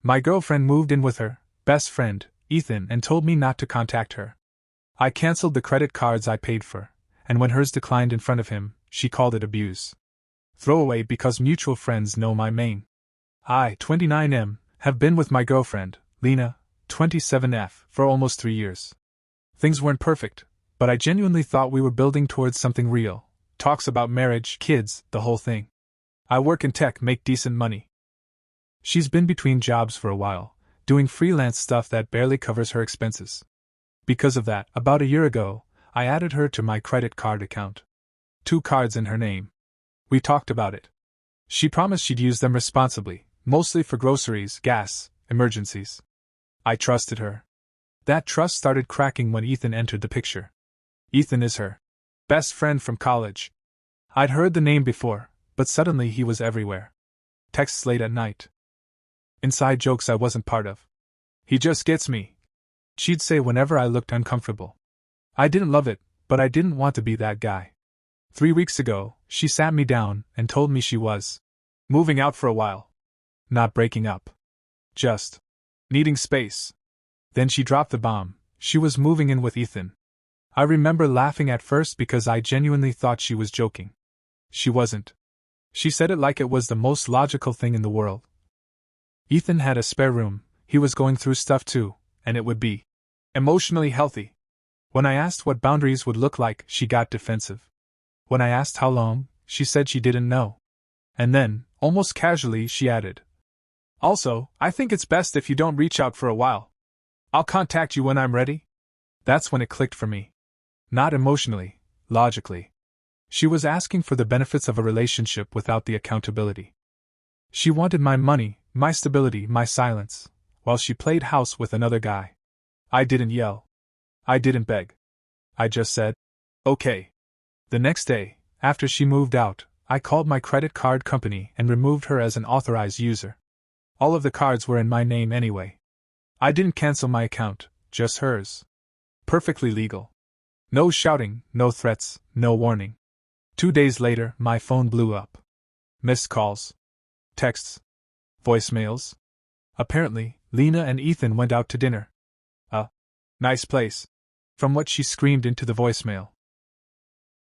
My girlfriend moved in with her best friend, Ethan, and told me not to contact her. I cancelled the credit cards I paid for, and when hers declined in front of him, she called it abuse. Throwaway because mutual friends know my main. I, 29M, have been with my girlfriend, Lena, 27F, for almost 3 years. Things weren't perfect, but I genuinely thought we were building towards something real. Talks about marriage, kids, the whole thing. I work in tech, make decent money. She's been between jobs for a while, doing freelance stuff that barely covers her expenses. Because of that, about a year ago, I added her to my credit card account. 2 cards in her name. We talked about it. She promised she'd use them responsibly, mostly for groceries, gas, emergencies. I trusted her. That trust started cracking when Ethan entered the picture. Ethan is her best friend from college. I'd heard the name before, but suddenly he was everywhere. Texts late at night. Inside jokes I wasn't part of. He just gets me, she'd say whenever I looked uncomfortable. I didn't love it, but I didn't want to be that guy. 3 weeks ago, she sat me down and told me she was moving out for a while. Not breaking up. Just needing space. Then she dropped the bomb. She was moving in with Ethan. I remember laughing at first because I genuinely thought she was joking. She wasn't. She said it like it was the most logical thing in the world. Ethan had a spare room, he was going through stuff too, and it would be emotionally healthy. When I asked what boundaries would look like, she got defensive. When I asked how long, she said she didn't know. And then, almost casually, she added, "Also, I think it's best if you don't reach out for a while. I'll contact you when I'm ready." That's when it clicked for me. Not emotionally, logically. She was asking for the benefits of a relationship without the accountability. She wanted my money, my stability, my silence, while she played house with another guy. I didn't yell. I didn't beg. I just said, "Okay." The next day, after she moved out, I called my credit card company and removed her as an authorized user. All of the cards were in my name anyway. I didn't cancel my account, just hers. Perfectly legal. No shouting, no threats, no warning. 2 days later, my phone blew up. Missed calls. Texts. Voicemails. Apparently, Lena and Ethan went out to dinner. A nice place. From what she screamed into the voicemail.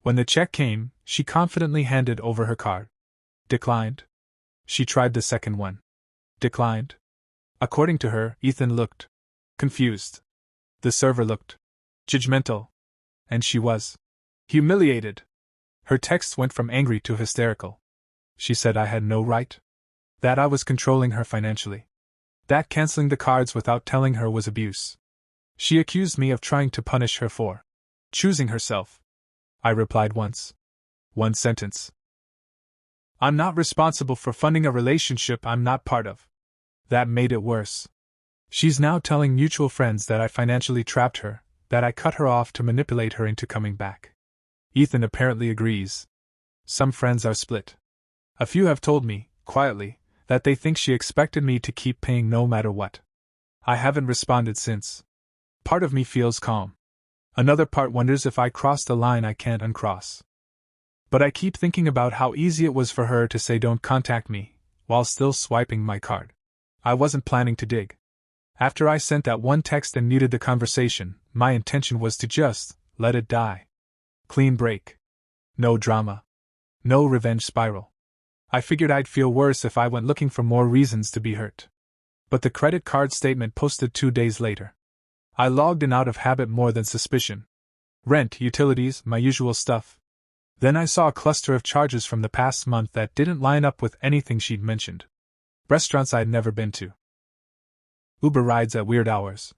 When the check came, she confidently handed over her card. Declined. She tried the second one. Declined. According to her, Ethan looked confused. The server looked judgmental. And she was humiliated. Her texts went from angry to hysterical. She said I had no right. That I was controlling her financially. That canceling the cards without telling her was abuse. She accused me of trying to punish her for choosing herself. I replied once. One sentence. I'm not responsible for funding a relationship I'm not part of. That made it worse. She's now telling mutual friends that I financially trapped her, that I cut her off to manipulate her into coming back. Ethan apparently agrees. Some friends are split. A few have told me, quietly, that they think she expected me to keep paying no matter what. I haven't responded since. Part of me feels calm. Another part wonders if I crossed a line I can't uncross. But I keep thinking about how easy it was for her to say don't contact me, while still swiping my card. I wasn't planning to dig. After I sent that one text and muted the conversation, my intention was to just let it die. Clean break. No drama. No revenge spiral. I figured I'd feel worse if I went looking for more reasons to be hurt. But the credit card statement posted 2 days later. I logged in out of habit more than suspicion. Rent, utilities, my usual stuff. Then I saw a cluster of charges from the past month that didn't line up with anything she'd mentioned. Restaurants I'd never been to. Uber rides at weird hours.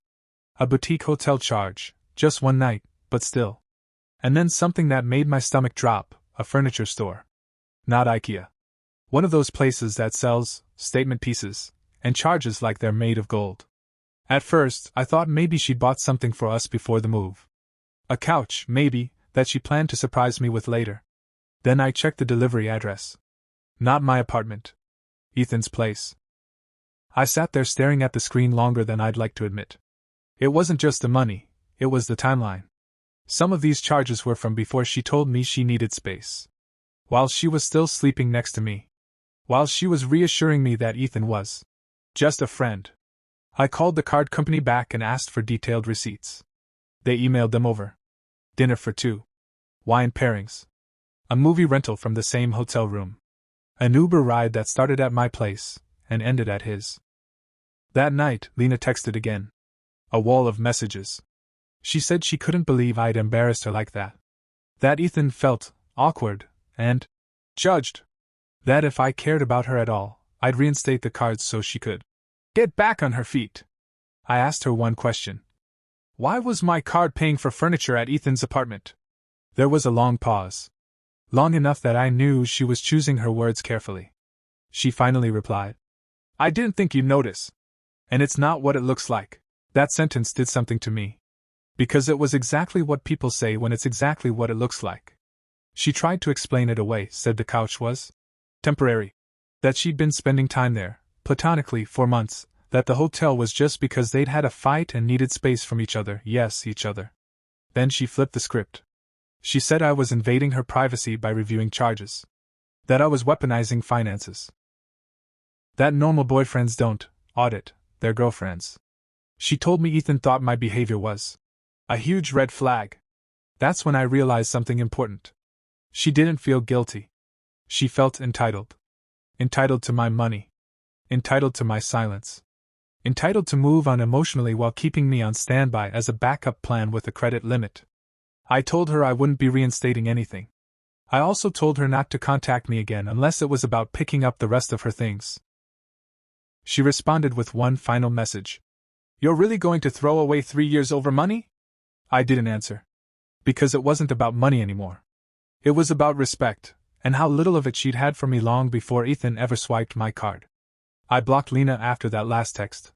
A boutique hotel charge, just one night, but still. And then something that made my stomach drop, a furniture store. Not IKEA. One of those places that sells statement pieces and charges like they're made of gold. At first, I thought maybe she'd bought something for us before the move. A couch, maybe, that she planned to surprise me with later. Then I checked the delivery address. Not my apartment. Ethan's place. I sat there staring at the screen longer than I'd like to admit. It wasn't just the money, it was the timeline. Some of these charges were from before she told me she needed space. While she was still sleeping next to me. While she was reassuring me that Ethan was Just a friend. I called the card company back and asked for detailed receipts. They emailed them over. Dinner for two. Wine pairings. A movie rental from the same hotel room. An Uber ride that started at my place and ended at his. That night, Lena texted again. A wall of messages. She said she couldn't believe I'd embarrassed her like that. That Ethan felt awkward and judged. That if I cared about her at all, I'd reinstate the cards so she could get back on her feet. I asked her one question. Why was my card paying for furniture at Ethan's apartment? There was a long pause. Long enough that I knew she was choosing her words carefully. She finally replied. I didn't think you'd notice. And it's not what it looks like. That sentence did something to me. Because it was exactly what people say when it's exactly what it looks like. She tried to explain it away, said the couch was temporary. That she'd been spending time there, platonically, for months, that the hotel was just because they'd had a fight and needed space from each other, yes, each other. Then she flipped the script. She said I was invading her privacy by reviewing charges. That I was weaponizing finances. That normal boyfriends don't audit their girlfriends. She told me Ethan thought my behavior was a huge red flag. That's when I realized something important. She didn't feel guilty. She felt entitled. Entitled to my money. Entitled to my silence. Entitled to move on emotionally while keeping me on standby as a backup plan with a credit limit. I told her I wouldn't be reinstating anything. I also told her not to contact me again unless it was about picking up the rest of her things. She responded with one final message. You're really going to throw away 3 years over money? I didn't answer. Because it wasn't about money anymore. It was about respect, and how little of it she'd had for me long before Ethan ever swiped my card. I blocked Lena after that last text.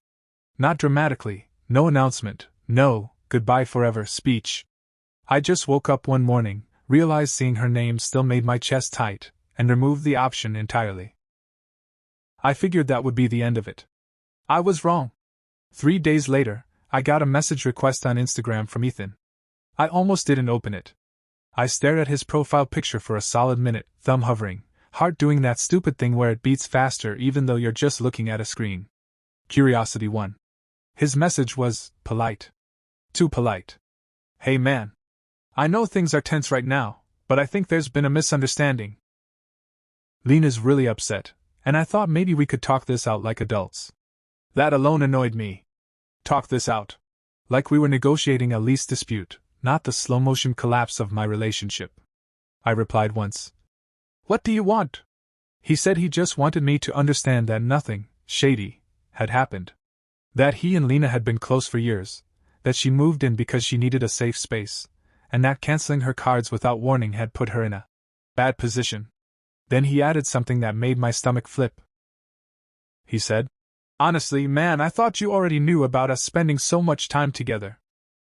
Not dramatically, no announcement, no goodbye forever speech. I just woke up one morning, realized seeing her name still made my chest tight, and removed the option entirely. I figured that would be the end of it. I was wrong. 3 days later, I got a message request on Instagram from Ethan. I almost didn't open it. I stared at his profile picture for a solid minute, thumb hovering, heart doing that stupid thing where it beats faster even though you're just looking at a screen. Curiosity won. His message was polite. Too polite. Hey man. I know things are tense right now, but I think there's been a misunderstanding. Lena's really upset, and I thought maybe we could talk this out like adults. That alone annoyed me. Talk this out. Like we were negotiating a lease dispute, not the slow-motion collapse of my relationship. I replied once. What do you want? He said he just wanted me to understand that nothing shady had happened. That he and Lena had been close for years, that she moved in because she needed a safe space, and that canceling her cards without warning had put her in a bad position. Then he added something that made my stomach flip. He said, Honestly, man, I thought you already knew about us spending so much time together.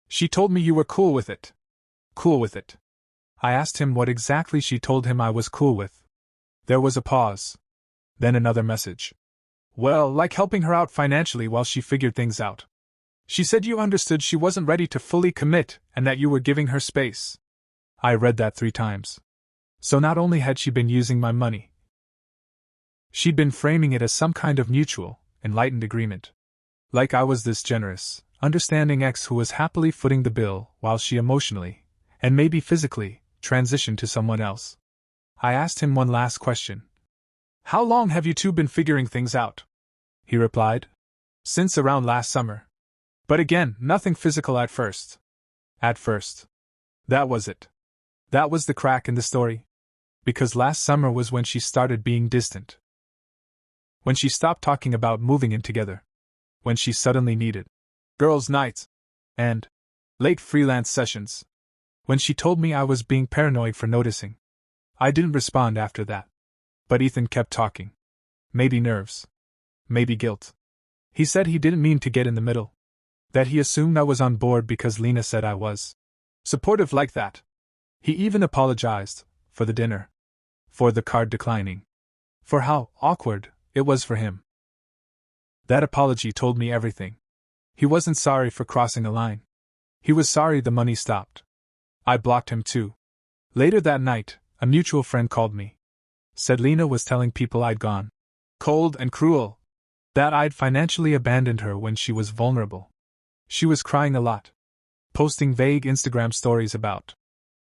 She told me you were cool with it. Cool with it. I asked him what exactly she told him I was cool with. There was a pause. Then another message. Well, like helping her out financially while she figured things out. She said you understood she wasn't ready to fully commit and that you were giving her space. I read that 3 times. So not only had she been using my money, she'd been framing it as some kind of mutual, enlightened agreement. Like I was this generous, understanding ex who was happily footing the bill while she emotionally, and maybe physically, transitioned to someone else. I asked him one last question. How long have you two been figuring things out? He replied. Since around last summer. But again, nothing physical at first. At first. That was it. That was the crack in the story. Because last summer was when she started being distant. When she stopped talking about moving in together. When she suddenly needed girls' nights and late freelance sessions. When she told me I was being paranoid for noticing. I didn't respond after that. But Ethan kept talking. Maybe nerves. Maybe guilt. He said he didn't mean to get in the middle. That he assumed I was on board because Lena said I was supportive like that. He even apologized for the dinner. For the card declining. For how awkward it was for him. That apology told me everything. He wasn't sorry for crossing a line. He was sorry the money stopped. I blocked him too. Later that night, a mutual friend called me. Said Lena was telling people I'd gone cold and cruel. That I'd financially abandoned her when she was vulnerable. She was crying a lot, posting vague Instagram stories about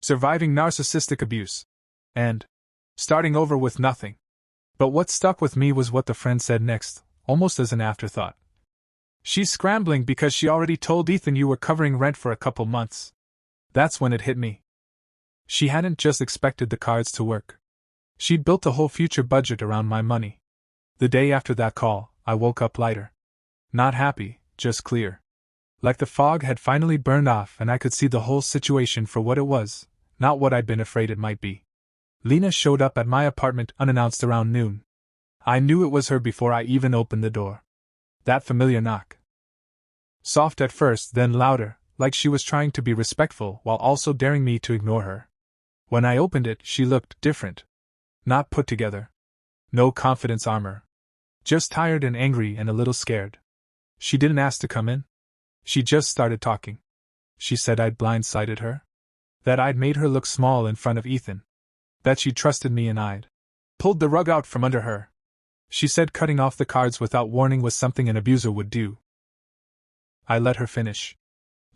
surviving narcissistic abuse and starting over with nothing. But what stuck with me was what the friend said next, almost as an afterthought. She's scrambling because she already told Ethan you were covering rent for a couple months. That's when it hit me. She hadn't just expected the cards to work. She'd built a whole future budget around my money. The day after that call, I woke up lighter. Not happy, just clear. Like the fog had finally burned off and I could see the whole situation for what it was, not what I'd been afraid it might be. Lena showed up at my apartment unannounced around noon. I knew it was her before I even opened the door. That familiar knock. Soft at first, then louder, like she was trying to be respectful while also daring me to ignore her. When I opened it, she looked different. Not put together. No confidence armor. Just tired and angry and a little scared. She didn't ask to come in. She just started talking. She said I'd blindsided her. That I'd made her look small in front of Ethan. That she trusted me and I'd pulled the rug out from under her. She said cutting off the cards without warning was something an abuser would do. I let her finish.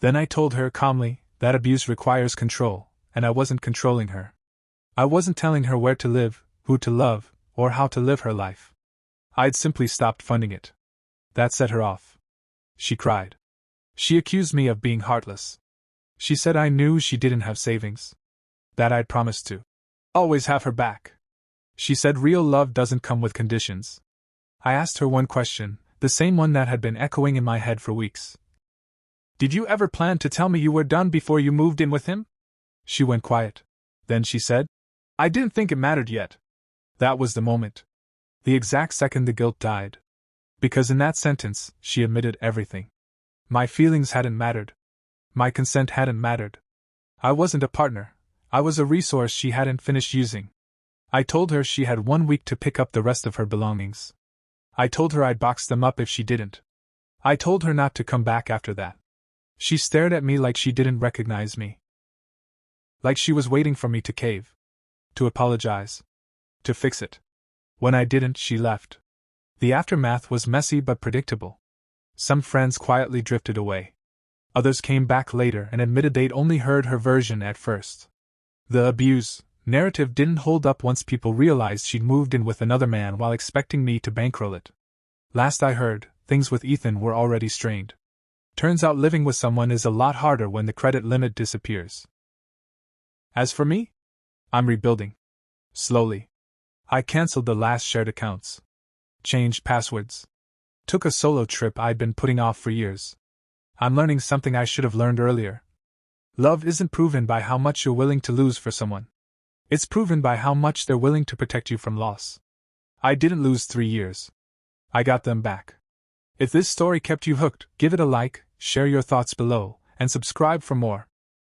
Then I told her calmly that abuse requires control, and I wasn't controlling her. I wasn't telling her where to live, who to love, or how to live her life. I'd simply stopped funding it. That set her off. She cried. She accused me of being heartless. She said I knew she didn't have savings. That I'd promised to always have her back. She said real love doesn't come with conditions. I asked her one question, the same one that had been echoing in my head for weeks. Did you ever plan to tell me you were done before you moved in with him? She went quiet. Then she said, I didn't think it mattered yet. That was the moment. The exact second the guilt died. Because in that sentence, she admitted everything. My feelings hadn't mattered. My consent hadn't mattered. I wasn't a partner. I was a resource she hadn't finished using. I told her she had 1 week to pick up the rest of her belongings. I told her I'd box them up if she didn't. I told her not to come back after that. She stared at me like she didn't recognize me. Like she was waiting for me to cave. To apologize. To fix it. When I didn't, she left. The aftermath was messy but predictable. Some friends quietly drifted away. Others came back later and admitted they'd only heard her version at first. The abuse narrative didn't hold up once people realized she'd moved in with another man while expecting me to bankroll it. Last I heard, things with Ethan were already strained. Turns out living with someone is a lot harder when the credit limit disappears. As for me, I'm rebuilding. Slowly. I canceled the last shared accounts. Changed passwords. Took a solo trip I'd been putting off for years. I'm learning something I should have learned earlier. Love isn't proven by how much you're willing to lose for someone. It's proven by how much they're willing to protect you from loss. I didn't lose 3 years. I got them back. If this story kept you hooked, give it a like, share your thoughts below, and subscribe for more.